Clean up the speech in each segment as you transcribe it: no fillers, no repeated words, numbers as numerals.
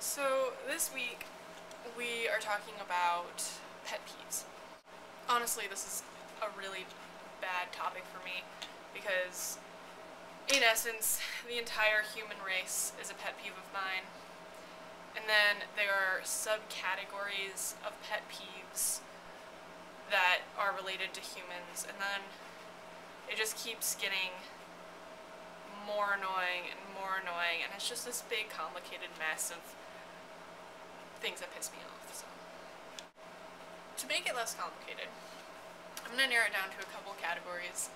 So this week we are talking about pet peeves. Honestly, this is a really bad topic for me because in essence the entire human race is a pet peeve of mine, and then there are subcategories of pet peeves that are related to humans, and then it just keeps getting more annoying and it's just this big complicated mess of things that piss me off. So to make it less complicated, I'm going to narrow it down to a couple categories.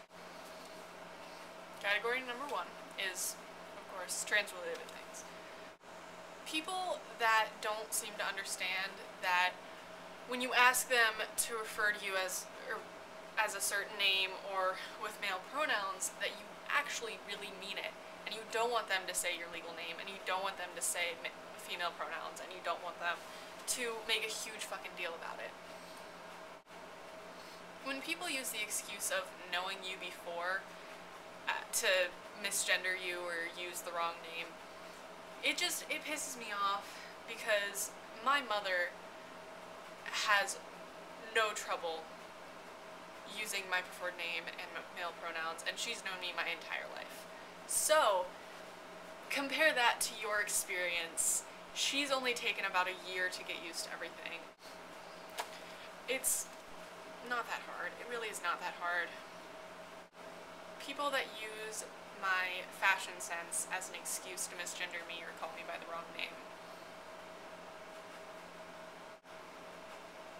Category number one is, of course, trans-related things. People that don't seem to understand that when you ask them to refer to you as a certain name or with male pronouns, that you actually really mean it, and you don't want them to say your legal name, and you don't want them to say female pronouns, and you don't want them to make a huge fucking deal about it. When people use the excuse of knowing you before to misgender you or use the wrong name, it pisses me off, because my mother has no trouble using my preferred name and male pronouns, and she's known me my entire life. So compare that to your experience. She's only taken about a year to get used to everything. It's not that hard. It really is not that hard. People that use my fashion sense as an excuse to misgender me or call me by the wrong name.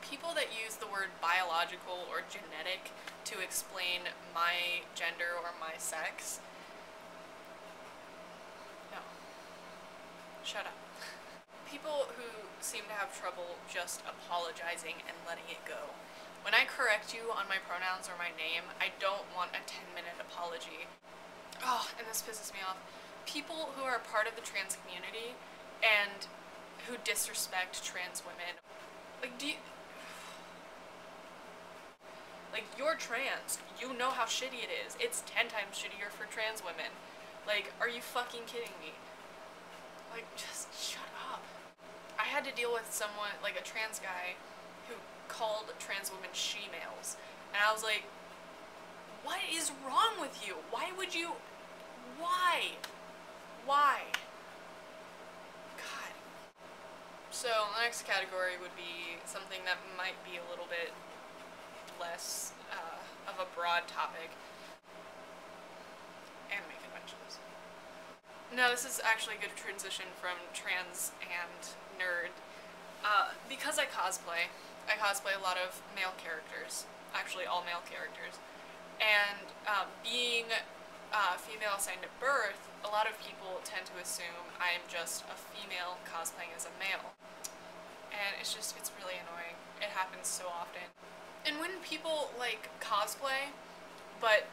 People that use the word biological or genetic to explain my gender or my sex. No. Shut up. People who seem to have trouble just apologizing and letting it go. When I correct you on my pronouns or my name, I don't want a 10-minute apology. Oh, and this pisses me off. People who are part of the trans community and who disrespect trans women. Like, you're trans. You know how shitty it is. It's 10 times shittier for trans women. Like, are you fucking kidding me? Like, just shut up. I had to deal with someone, like a trans guy, who called trans women she-males. And I was like, what is wrong with you? Why would you? Why? Why? God. So, the next category would be something that might be a little bit less of a broad topic. Anime conventions. No, this is actually a good transition from trans and nerd. Because I cosplay a lot of male characters, actually all male characters, and being female assigned at birth, a lot of people tend to assume I am just a female cosplaying as a male. And it's really annoying. It happens so often. And when people, like, cosplay, but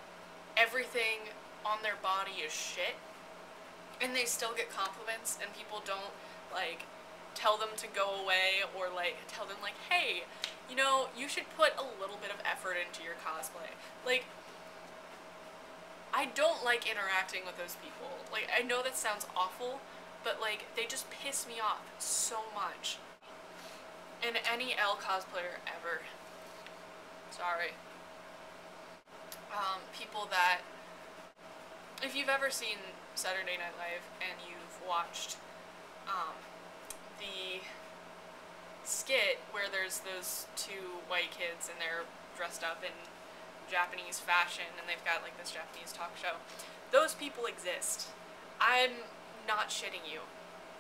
everything on their body is shit, and they still get compliments, and people don't, like, tell them to go away, or, like, tell them, like, hey, you know, you should put a little bit of effort into your cosplay. Like, I don't like interacting with those people. Like, I know that sounds awful, but, like, they just piss me off so much. And any L cosplayer ever. Sorry. People that, if you've ever seen Saturday Night Live and you've watched the skit where there's those two white kids and they're dressed up in Japanese fashion and they've got like this Japanese talk show, those people exist. I'm not shitting you.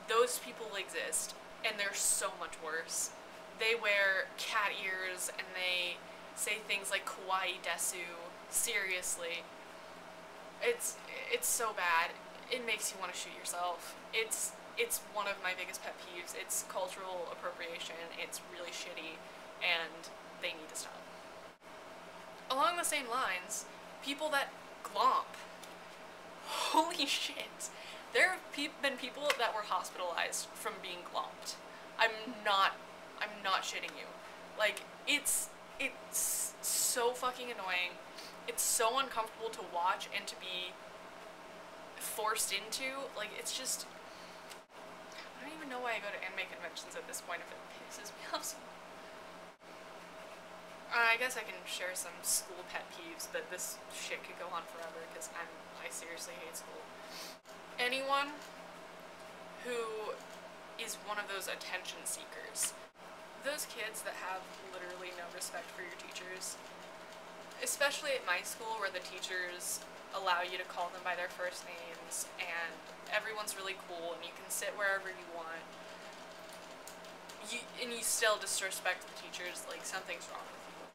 Those people exist, and they're so much worse. They wear cat ears and they say things like kawaii desu. Seriously. It's so bad. It makes you want to shoot yourself. It's one of my biggest pet peeves. It's cultural appropriation. It's really shitty, and they need to stop. Along the same lines, people that glomp. Holy shit. There have been people that were hospitalized from being glomped. I'm not shitting you. Like, it's so fucking annoying. It's so uncomfortable to watch and to be forced into. Like, it's just, I don't even know why I go to anime conventions at this point if it pisses me off so much. I guess I can share some school pet peeves, but this shit could go on forever because I seriously hate school. Anyone who is one of those attention seekers. Those kids that have literally no respect for your teachers. Especially at my school where the teachers allow you to call them by their first names and everyone's really cool and you can sit wherever you want. And you still disrespect the teachers, like something's wrong with you.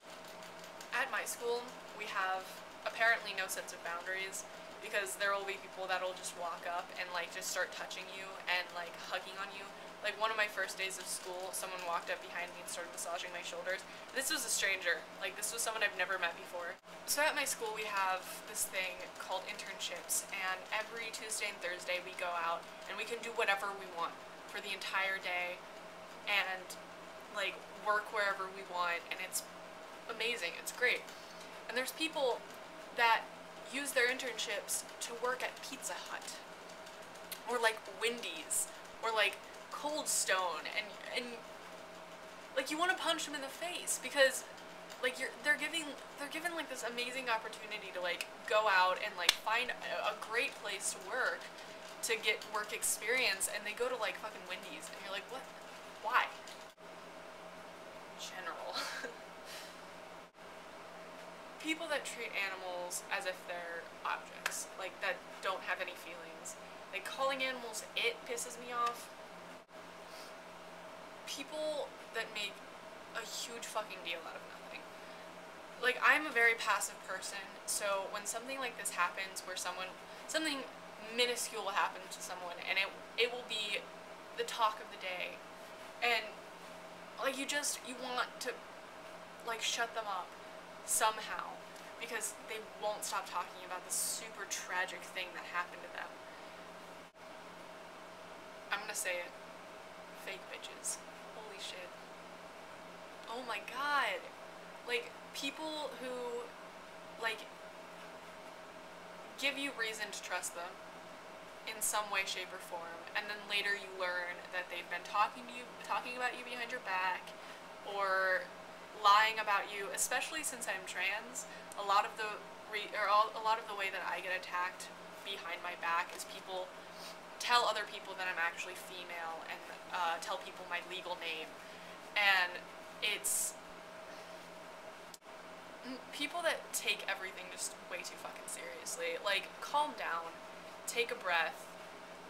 At my school, we have apparently no sense of boundaries because there will be people that'll just walk up and like just start touching you and like hugging on you. Like one of my first days of school, someone walked up behind me and started massaging my shoulders. This was a stranger. Like this was someone I've never met before. So at my school we have this thing called internships, and every Tuesday and Thursday we go out and we can do whatever we want for the entire day and like work wherever we want, and it's amazing. It's great. And there's people that use their internships to work at Pizza Hut or like Wendy's or like Cold Stone, and like you want to punch them in the face because like they're given like this amazing opportunity to like go out and like find a great place to work to get work experience, and they go to like fucking Wendy's and you're like, what? Why? General. People that treat animals as if they're objects, like that don't have any feelings. Like calling animals it pisses me off. People that make a huge fucking deal out of nothing. Like, I'm a very passive person, so when something like this happens where something minuscule will happen to someone and it will be the talk of the day, and like you want to like shut them up somehow because they won't stop talking about this super tragic thing that happened to them. I'm gonna say it. Fake bitches. Holy shit. Oh my god. Like, people who, like, give you reason to trust them in some way, shape, or form, and then later you learn that they've been talking about you behind your back, or lying about you, especially since I'm trans. A lot of the way that I get attacked behind my back is people tell other people that I'm actually female and tell people my legal name, and it's people that take everything just way too fucking seriously. Like, calm down, take a breath,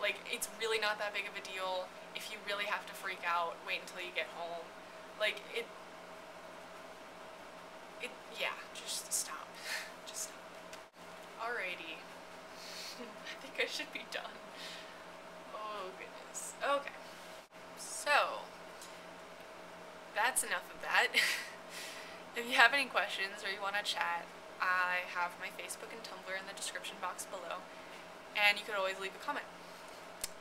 like, it's really not that big of a deal. If you really have to freak out, wait until you get home. Like, yeah, just stop. Just stop. Alrighty. I think I should be done. Oh, goodness. Okay. So, that's enough of that. If you have any questions or you want to chat, I have my Facebook and Tumblr in the description box below, and you could always leave a comment.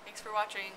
Thanks for watching.